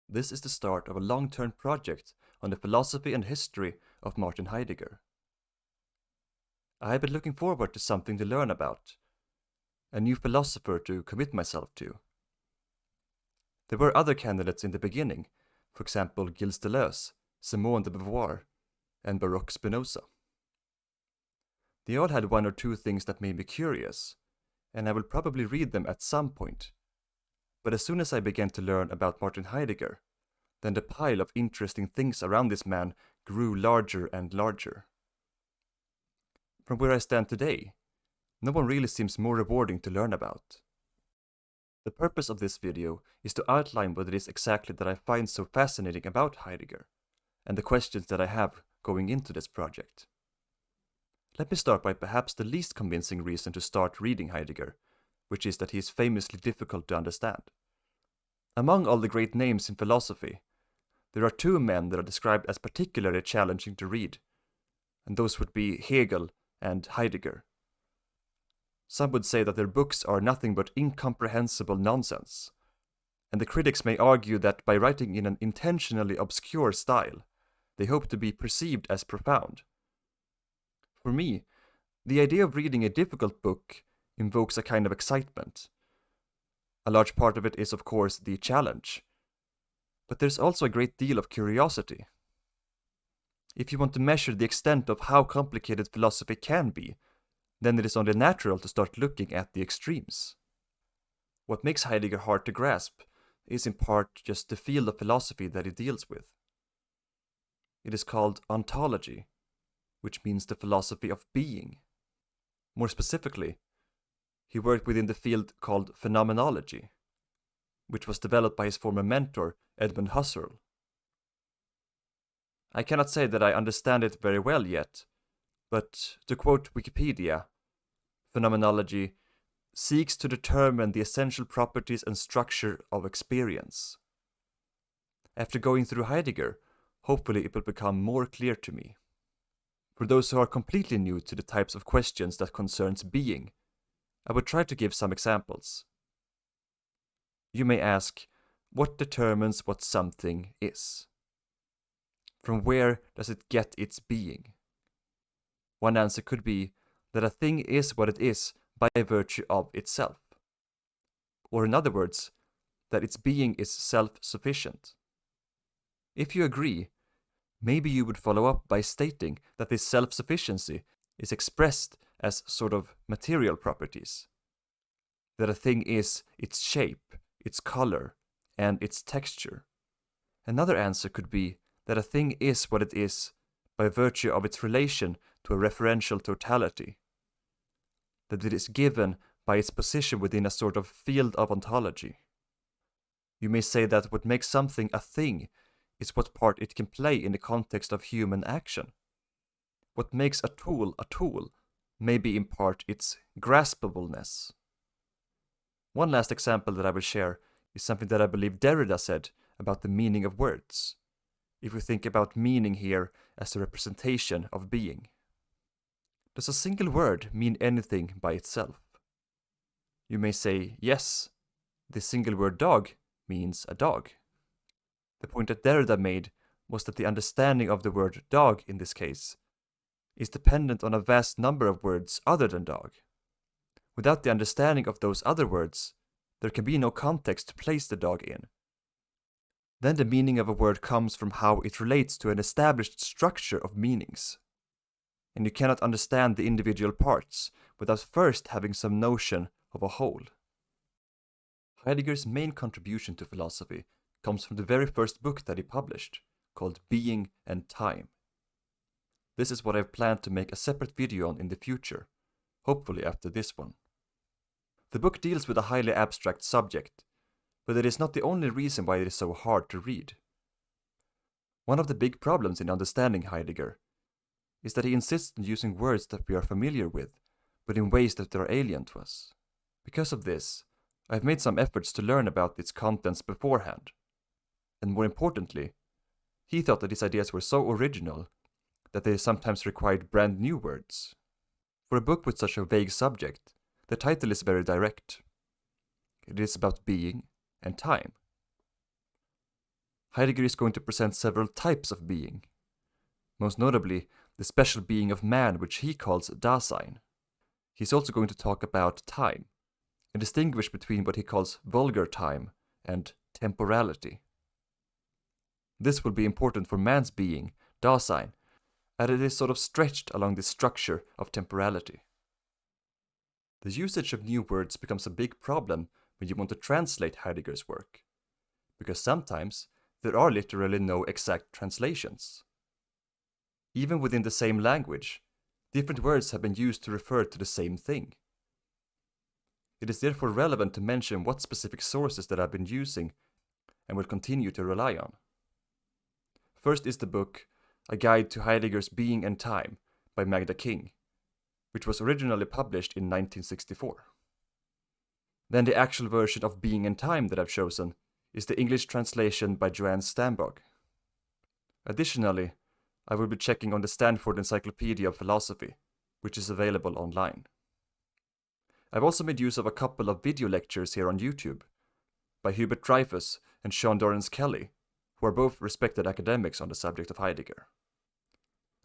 This is the start of a long-term project on the philosophy and history of Martin Heidegger. I have been looking forward to something to learn about, a new philosopher to commit myself to. There were other candidates in the beginning, for example Gilles Deleuze, Simone de Beauvoir, and Baruch Spinoza. They all had one or two things that made me curious, and I will probably read them at some point. But as soon as I began to learn about Martin Heidegger, then the pile of interesting things around this man grew larger and larger. From where I stand today, no one really seems more rewarding to learn about. The purpose of this video is to outline what it is exactly that I find so fascinating about Heidegger, and the questions that I have going into this project. Let me start by perhaps the least convincing reason to start reading Heidegger, which is that he is famously difficult to understand. Among all the great names in philosophy, there are two men that are described as particularly challenging to read, and those would be Hegel and Heidegger. Some would say that their books are nothing but incomprehensible nonsense, and the critics may argue that by writing in an intentionally obscure style, they hope to be perceived as profound. For me, the idea of reading a difficult book invokes a kind of excitement. A large part of it is, of course, the challenge, but there's also a great deal of curiosity. If you want to measure the extent of how complicated philosophy can be, then it is only natural to start looking at the extremes. What makes Heidegger hard to grasp is in part just the field of philosophy that he deals with. It is called ontology, which means the philosophy of being. More specifically, he worked within the field called phenomenology, which was developed by his former mentor, Edmund Husserl. I cannot say that I understand it very well yet, but to quote Wikipedia, phenomenology seeks to determine the essential properties and structure of experience. After going through Heidegger, hopefully it will become more clear to me. For those who are completely new to the types of questions that concerns being, I would try to give some examples. You may ask, what determines what something is? From where does it get its being? One answer could be that a thing is what it is by virtue of itself. Or in other words, that its being is self-sufficient. If you agree, maybe you would follow up by stating that this self-sufficiency is expressed as sort of material properties. That a thing is its shape, its color, and its texture. Another answer could be that a thing is what it is by virtue of its relation to a referential totality. That it is given by its position within a sort of field of ontology. You may say that what makes something a thing is what part it can play in the context of human action. What makes a tool may be in part its graspableness. One last example that I will share is something that I believe Derrida said about the meaning of words, if we think about meaning here as a representation of being. Does a single word mean anything by itself? You may say, yes, the single word dog means a dog. The point that Derrida made was that the understanding of the word dog in this case is dependent on a vast number of words other than dog. Without the understanding of those other words, there can be no context to place the dog in. Then the meaning of a word comes from how it relates to an established structure of meanings. And you cannot understand the individual parts without first having some notion of a whole. Heidegger's main contribution to philosophy comes from the very first book that he published, called Being and Time. This is what I've planned to make a separate video on in the future, hopefully after this one. The book deals with a highly abstract subject, but it is not the only reason why it is so hard to read. One of the big problems in understanding Heidegger is that he insists on using words that we are familiar with, but in ways that are alien to us. Because of this, I've made some efforts to learn about its contents beforehand. And more importantly, he thought that his ideas were so original that they sometimes required brand new words. For a book with such a vague subject, the title is very direct. It is about being and time. Heidegger is going to present several types of being, most notably the special being of man, which he calls Dasein. He's also going to talk about time, and distinguish between what he calls vulgar time and temporality. This will be important for man's being, Dasein, as it is sort of stretched along this structure of temporality. The usage of new words becomes a big problem when you want to translate Heidegger's work, because sometimes there are literally no exact translations. Even within the same language, different words have been used to refer to the same thing. It is therefore relevant to mention what specific sources that I've been using and will continue to rely on. First is the book A Guide to Heidegger's Being and Time by Magda King, which was originally published in 1964. Then the actual version of Being and Time that I've chosen is the English translation by Joanne Stambog. Additionally, I will be checking on the Stanford Encyclopedia of Philosophy, which is available online. I've also made use of a couple of video lectures here on YouTube by Hubert Dryfus and Sean Dorrance-Kelly, who are both respected academics on the subject of Heidegger.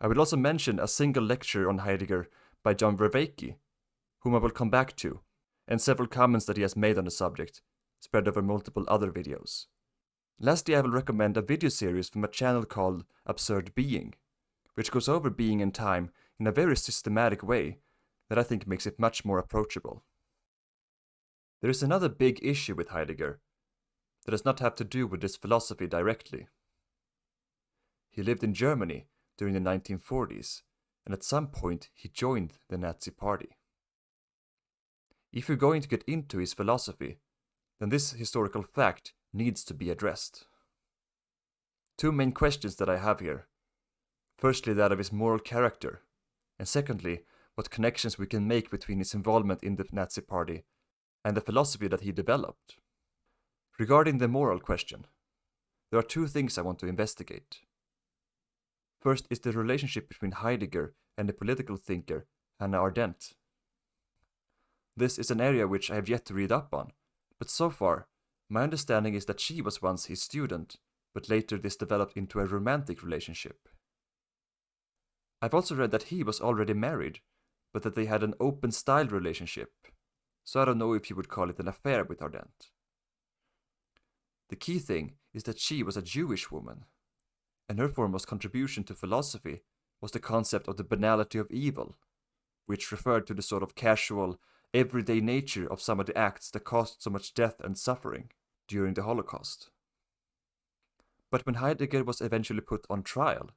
I will also mention a single lecture on Heidegger by John Vervaeke, whom I will come back to, and several comments that he has made on the subject, spread over multiple other videos. Lastly, I will recommend a video series from a channel called Absurd Being, which goes over being and time in a very systematic way that I think makes it much more approachable. There is another big issue with Heidegger that does not have to do with this philosophy directly. He lived in Germany during the 1940s, and at some point he joined the Nazi Party. If you're going to get into his philosophy, then this historical fact needs to be addressed. Two main questions that I have here. Firstly, that of his moral character, and secondly, what connections we can make between his involvement in the Nazi Party and the philosophy that he developed. Regarding the moral question, there are two things I want to investigate. First is the relationship between Heidegger and the political thinker Hannah Arendt. This is an area which I have yet to read up on, but so far, my understanding is that she was once his student, but later this developed into a romantic relationship. I've also read that he was already married, but that they had an open-style relationship, so I don't know if you would call it an affair with Arendt. The key thing is that she was a Jewish woman, and her foremost contribution to philosophy was the concept of the banality of evil, which referred to the sort of casual, everyday nature of some of the acts that caused so much death and suffering during the Holocaust. But when Heidegger was eventually put on trial,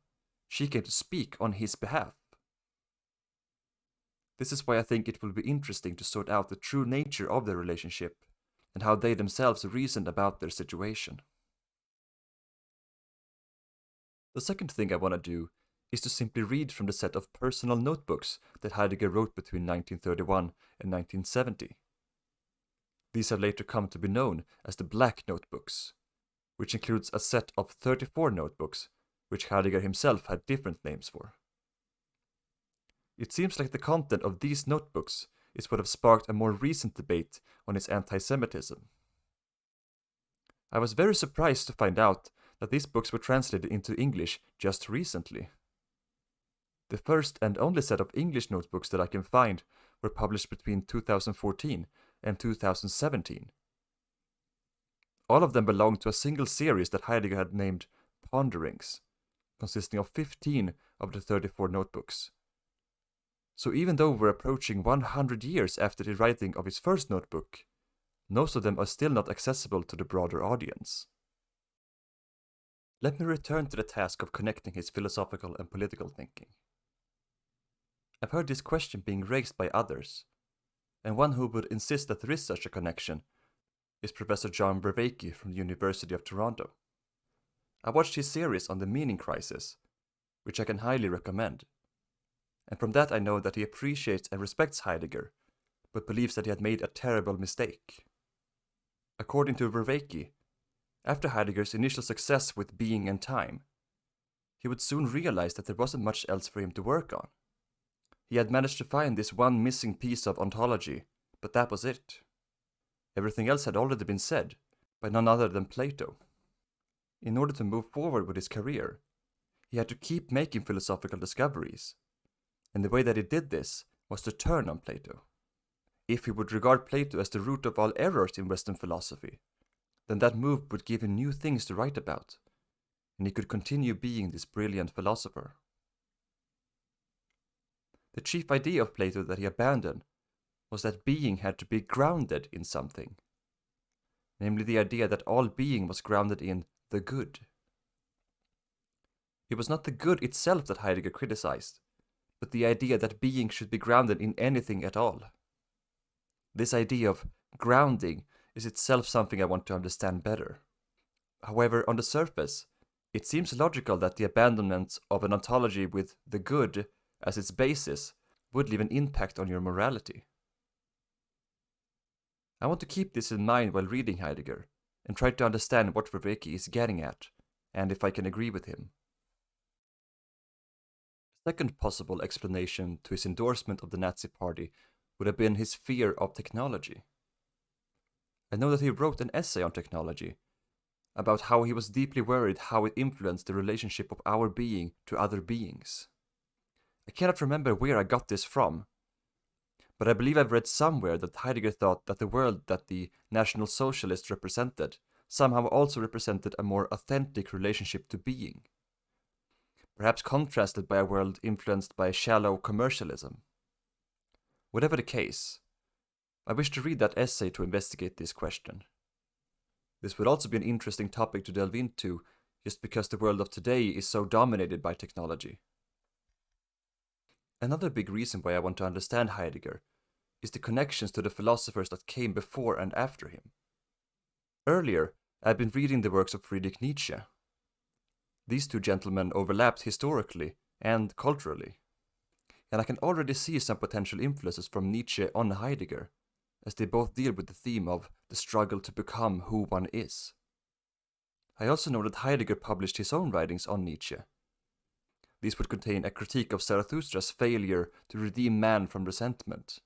she came to speak on his behalf. This is why I think it will be interesting to sort out the true nature of their relationship and how they themselves reasoned about their situation. The second thing I want to do is to simply read from the set of personal notebooks that Heidegger wrote between 1931 and 1970. These have later come to be known as the Black Notebooks, which includes a set of 34 notebooks, which Heidegger himself had different names for. It seems like the content of these notebooks is what have sparked a more recent debate on his anti-Semitism. I was very surprised to find out that these books were translated into English just recently. The first and only set of English notebooks that I can find were published between 2014 and 2017. All of them belong to a single series that Heidegger had named Ponderings, consisting of 15 of the 34 notebooks. So even though we're approaching 100 years after the writing of his first notebook, most of them are still not accessible to the broader audience. Let me return to the task of connecting his philosophical and political thinking. I've heard this question being raised by others, and one who would insist that there is such a connection is Professor John Vervaeke from the University of Toronto. I watched his series on the meaning crisis, which I can highly recommend. And from that I know that he appreciates and respects Heidegger, but believes that he had made a terrible mistake. According to Vervaeke, after Heidegger's initial success with Being and Time, he would soon realize that there wasn't much else for him to work on. He had managed to find this one missing piece of ontology, but that was it. Everything else had already been said, by none other than Plato. In order to move forward with his career, he had to keep making philosophical discoveries, and the way that he did this was to turn on Plato. If he would regard Plato as the root of all errors in Western philosophy, then that move would give him new things to write about, and he could continue being this brilliant philosopher. The chief idea of Plato that he abandoned was that being had to be grounded in something, namely the idea that all being was grounded in the good. It was not the good itself that Heidegger criticized, but the idea that being should be grounded in anything at all. This idea of grounding is itself something I want to understand better. However, on the surface, it seems logical that the abandonment of an ontology with the good as its basis would leave an impact on your morality. I want to keep this in mind while reading Heidegger, and try to understand what Vervaeke is getting at, and if I can agree with him. A second possible explanation to his endorsement of the Nazi Party would have been his fear of technology. I know that he wrote an essay on technology, about how he was deeply worried how it influenced the relationship of our being to other beings. I cannot remember where I got this from, but I believe I've read somewhere that Heidegger thought that the world that the National Socialists represented somehow also represented a more authentic relationship to being, perhaps contrasted by a world influenced by shallow commercialism. Whatever the case, I wish to read that essay to investigate this question. This would also be an interesting topic to delve into, just because the world of today is so dominated by technology. Another big reason why I want to understand Heidegger is the connections to the philosophers that came before and after him. Earlier, I've been reading the works of Friedrich Nietzsche. These two gentlemen overlapped historically and culturally, and I can already see some potential influences from Nietzsche on Heidegger, as they both deal with the theme of the struggle to become who one is. I also know that Heidegger published his own writings on Nietzsche. These would contain a critique of Zarathustra's failure to redeem man from resentment.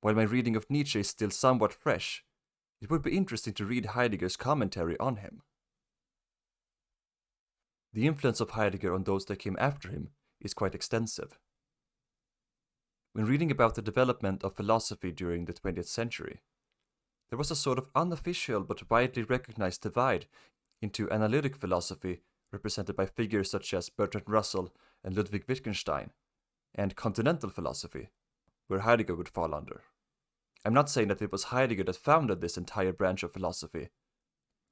While my reading of Nietzsche is still somewhat fresh, it would be interesting to read Heidegger's commentary on him. The influence of Heidegger on those that came after him is quite extensive. When reading about the development of philosophy during the 20th century, there was a sort of unofficial but widely recognized divide into analytic philosophy, represented by figures such as Bertrand Russell and Ludwig Wittgenstein, and continental philosophy, where Heidegger would fall under. I'm not saying that it was Heidegger that founded this entire branch of philosophy,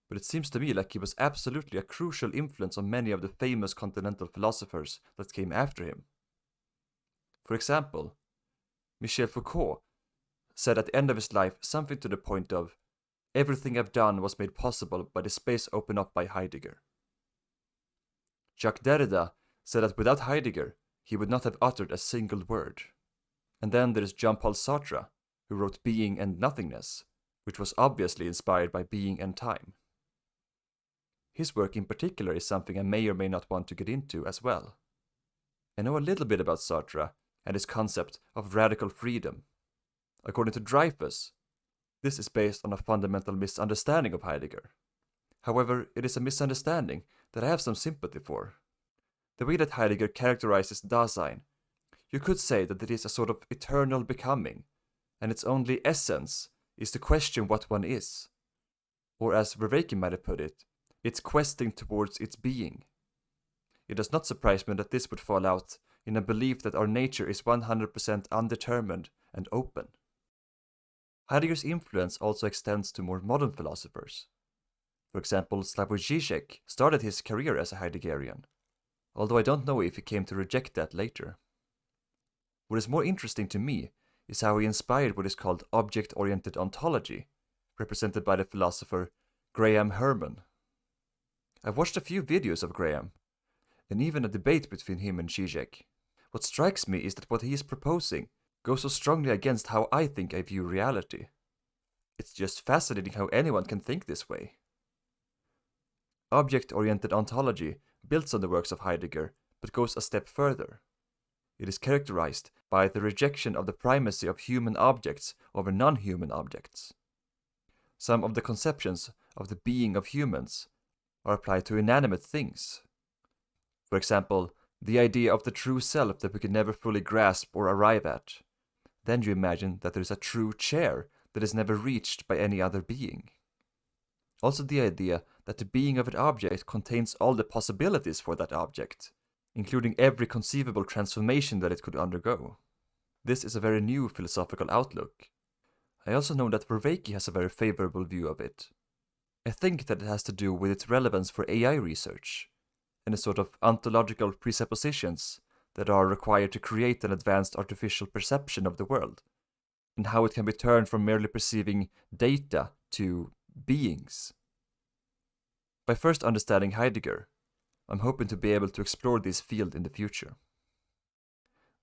but it seems to me like he was absolutely a crucial influence on many of the famous continental philosophers that came after him. For example, Michel Foucault said at the end of his life something to the point of, "Everything I've done was made possible by the space opened up by Heidegger." Jacques Derrida said that without Heidegger, he would not have uttered a single word. And then there is Jean-Paul Sartre, who wrote Being and Nothingness, which was obviously inspired by Being and Time. His work in particular is something I may or may not want to get into as well. I know a little bit about Sartre and his concept of radical freedom. According to Dryfus, this is based on a fundamental misunderstanding of Heidegger. However, it is a misunderstanding that I have some sympathy for. The way that Heidegger characterizes Dasein, you could say that it is a sort of eternal becoming, and its only essence is to question what one is. Or as Vervaeke might have put it, it's questing towards its being. It does not surprise me that this would fall out in a belief that our nature is 100% undetermined and open. Heidegger's influence also extends to more modern philosophers. For example, Slavoj Žižek started his career as a Heideggerian, although I don't know if he came to reject that later. What is more interesting to me is how he inspired what is called Object-oriented-ontology, represented by the philosopher Graham Herman. I've watched a few videos of Graham, and even a debate between him and Žižek. What strikes me is that what he is proposing goes so strongly against how I think I view reality. It's just fascinating how anyone can think this way. Object-oriented ontology builds on the works of Heidegger, but goes a step further. It is characterized by the rejection of the primacy of human objects over non-human objects. Some of the conceptions of the being of humans are applied to inanimate things. For example, the idea of the true self that we can never fully grasp or arrive at. Then you imagine that there is a true chair that is never reached by any other being. Also the idea that the being of an object contains all the possibilities for that object, including every conceivable transformation that it could undergo. This is a very new philosophical outlook. I also know that Vervaeke has a very favorable view of it. I think that it has to do with its relevance for AI research, and the sort of ontological presuppositions that are required to create an advanced artificial perception of the world, and how it can be turned from merely perceiving data to beings. By first understanding Heidegger, I'm hoping to be able to explore this field in the future.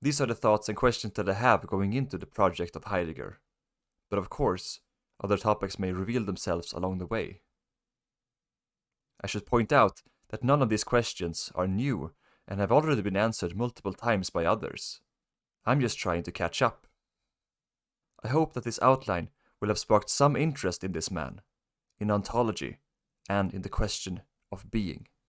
These are the thoughts and questions that I have going into the project of Heidegger, but of course, other topics may reveal themselves along the way. I should point out that none of these questions are new and have already been answered multiple times by others. I'm just trying to catch up. I hope that this outline will have sparked some interest in this man, in ontology, and in the question of being.